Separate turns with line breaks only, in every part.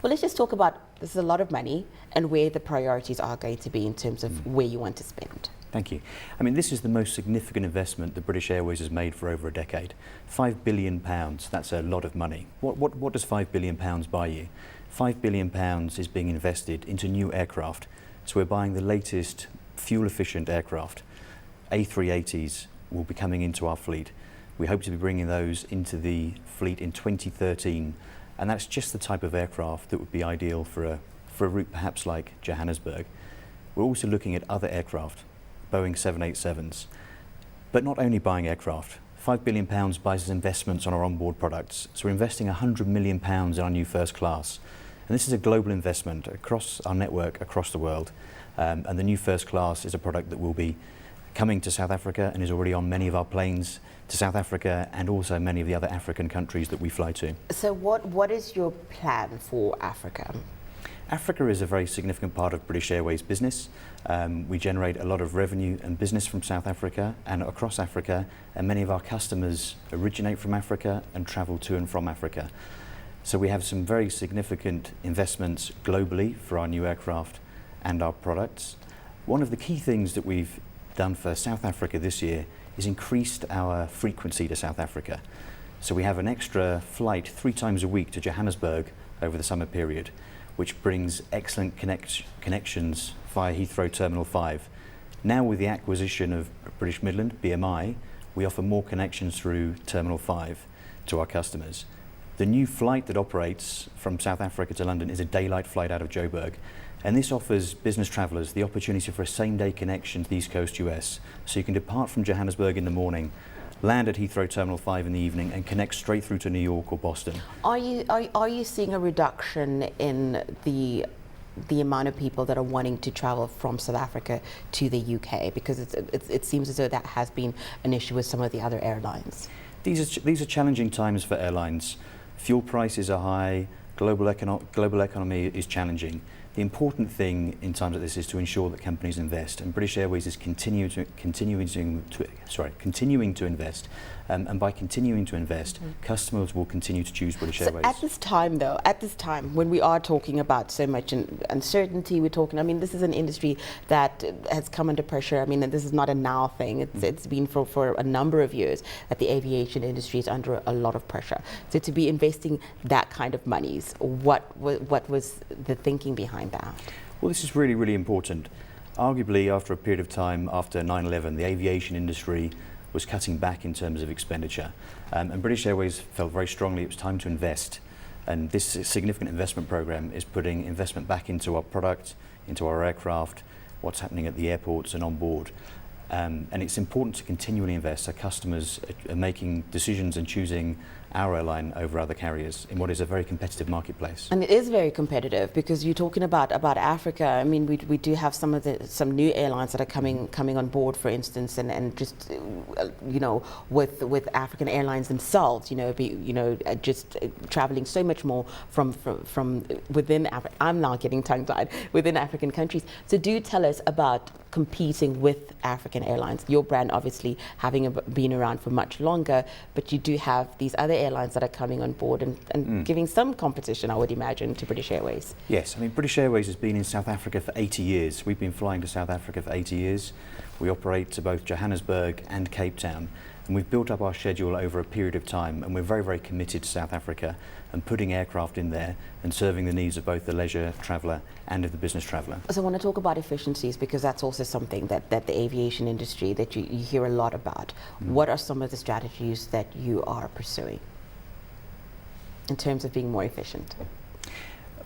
Well, let's just talk about, this is a lot of money and where the priorities are going to be in terms of where you want to spend.
Thank you. I mean, this is the most significant investment that British Airways has made for over a decade. £5 billion, that's a lot of money. What does £5 billion buy you? £5 billion is being invested into new aircraft. So we're buying the latest fuel-efficient aircraft. A380s will be coming into our fleet. We hope to be bringing those into the fleet in 2013, and that's just the type of aircraft that would be ideal for a route perhaps like Johannesburg. We're also looking at other aircraft, Boeing 787s, but not only buying aircraft. £5 billion buys us investments on our onboard products, so we're investing £100 million in our new first class. And this is a global investment across our network, across the world. And the new first class is a product that will be coming to South Africa and is already on many of our planes to South Africa and also many of the other African countries that we fly to.
So what is your plan for Africa?
Africa is a very significant part of British Airways business. We generate a lot of revenue and business from South Africa and across Africa, and many of our customers originate from Africa and travel to and from Africa. So we have some very significant investments globally for our new aircraft and our products. One of the key things that we've done for South Africa this year is increased our frequency to South Africa. So we have an extra flight 3 times a week to Johannesburg over the summer period, which brings excellent connections via Heathrow Terminal 5. Now with the acquisition of British Midland, BMI, we offer more connections through Terminal 5 to our customers. The new flight that operates from South Africa to London is a daylight flight out of Joburg. And this offers business travellers the opportunity for a same-day connection to the East Coast US. So you can depart from Johannesburg in the morning, land at Heathrow Terminal 5 in the evening, and connect straight through to New York or Boston.
Are you seeing a reduction in the amount of people that are wanting to travel from South Africa to the UK? Because it seems as though that has been an issue with some of the other airlines.
These are challenging times for airlines. Fuel prices are high, global economy is challenging. The important thing in times like this is to ensure that companies invest, and British Airways is continuing to invest, and by continuing to invest, customers will continue to choose British Airways.
At this time, when we are talking about so much uncertainty, I mean, this is an industry that has come under pressure. I mean, and this is not a now thing. It's been for a number of years that the aviation industry is under a lot of pressure. So to be investing that kind of monies, what was the thinking behind that?
Well, this is really, really important. Arguably, after a period of time after 9/11, the aviation industry was cutting back in terms of expenditure. And British Airways felt very strongly it was time to invest. And this significant investment program is putting investment back into our product, into our aircraft, what's happening at the airports and on board. And it's important to continually invest. Our customers are making decisions and choosing our airline over other carriers in what is a very competitive marketplace.
And it is very competitive because you're talking about Africa. I mean, we do have some new airlines that are coming on board, for instance, and just with African airlines themselves, just traveling so much more from within Africa. I'm now getting tongue-tied, within African countries. So do tell us about competing with African airlines. Your brand obviously having been around for much longer, but you do have these other airlines that are coming on board and giving some competition, I would imagine, to British Airways.
Yes, I mean, British Airways has been in South Africa for 80 years. We've been flying to South Africa for 80 years. We operate to both Johannesburg and Cape Town, and we've built up our schedule over a period of time, and we're very, very committed to South Africa and putting aircraft in there and serving the needs of both the leisure traveller and of the business traveller.
So I want to talk about efficiencies, because that's also something that the aviation industry that you hear a lot about. What are some of the strategies that you are pursuing in terms of being more efficient?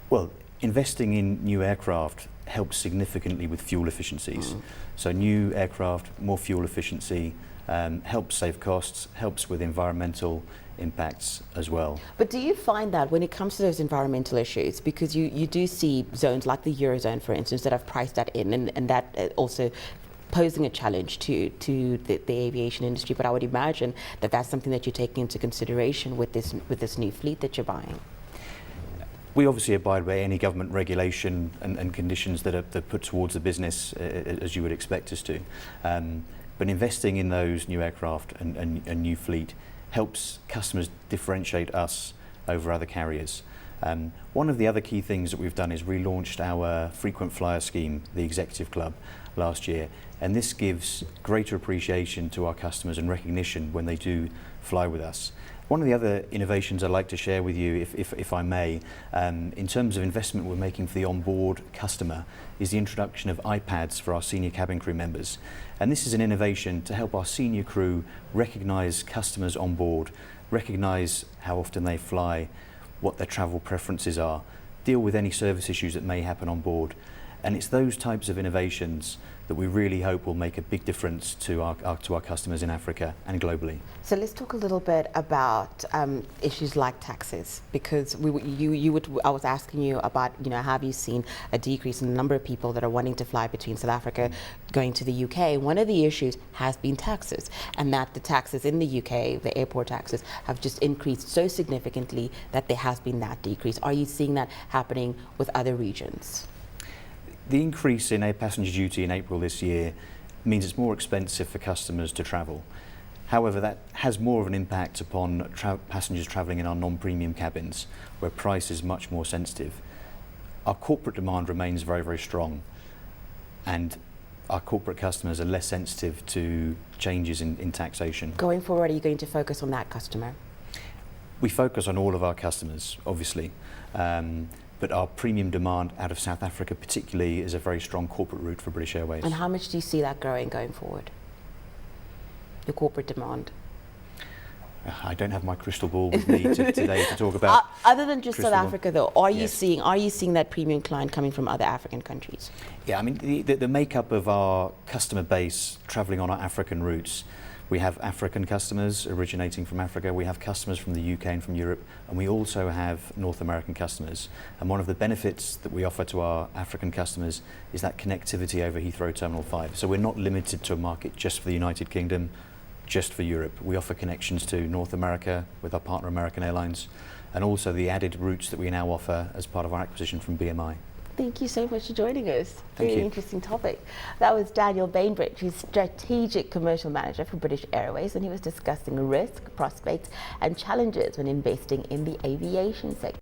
Well, investing in new aircraft helps significantly with fuel efficiencies. So new aircraft, more fuel efficiency, helps save costs, helps with environmental impacts as well.
But do you find that when it comes to those environmental issues, because you do see zones like the Eurozone, for instance, that have priced that in, and that also posing a challenge to the aviation industry, but I would imagine that that's something that you're taking into consideration with this new fleet that you're buying.
We obviously abide by any government regulation and conditions that are put towards the business, as you would expect us to. But investing in those new aircraft and new fleet helps customers differentiate us over other carriers. One of the other key things that we've done is relaunched our frequent flyer scheme, the Executive Club, last year, and this gives greater appreciation to our customers and recognition when they do fly with us. One of the other innovations I'd like to share with you, if I may, in terms of investment we're making for the onboard customer, is the introduction of iPads for our senior cabin crew members. And this is an innovation to help our senior crew recognise customers on board, recognise how often they fly, what their travel preferences are, deal with any service issues that may happen on board. And it's those types of innovations that we really hope will make a big difference to our customers in Africa and globally.
So let's talk a little bit about issues like taxes, because I was asking you about, have you seen a decrease in the number of people that are wanting to fly between South Africa going to the UK? One of the issues has been taxes, and that the taxes in the UK, the airport taxes, have just increased so significantly that there has been that decrease. Are you seeing that happening with other regions?
The increase in air passenger duty in April this year means it's more expensive for customers to travel. However, that has more of an impact upon passengers travelling in our non-premium cabins, where price is much more sensitive. Our corporate demand remains very, very strong, and our corporate customers are less sensitive to changes in taxation.
Going forward, are you going to focus on that customer?
We focus on all of our customers, obviously. But our premium demand out of South Africa particularly is a very strong corporate route for British Airways.
And how much do you see that growing going forward? Your corporate demand?
I don't have my crystal ball with me today to talk about.
Other than just South Africa though, are you
Yes.
seeing that premium client coming from other African countries?
Yeah, I mean the makeup of our customer base travelling on our African routes. We have African customers originating from Africa, we have customers from the UK and from Europe, and we also have North American customers. And one of the benefits that we offer to our African customers is that connectivity over Heathrow Terminal 5. So we're not limited to a market just for the United Kingdom, just for Europe. We offer connections to North America with our partner American Airlines, and also the added routes that we now offer as part of our acquisition from BMI.
Thank you so much for joining us.
Thank
Very
you.
interesting topic. That was Daniel Bainbridge, who's Strategic Commercial Manager for British Airways, and he was discussing risk, prospects and challenges when investing in the aviation sector.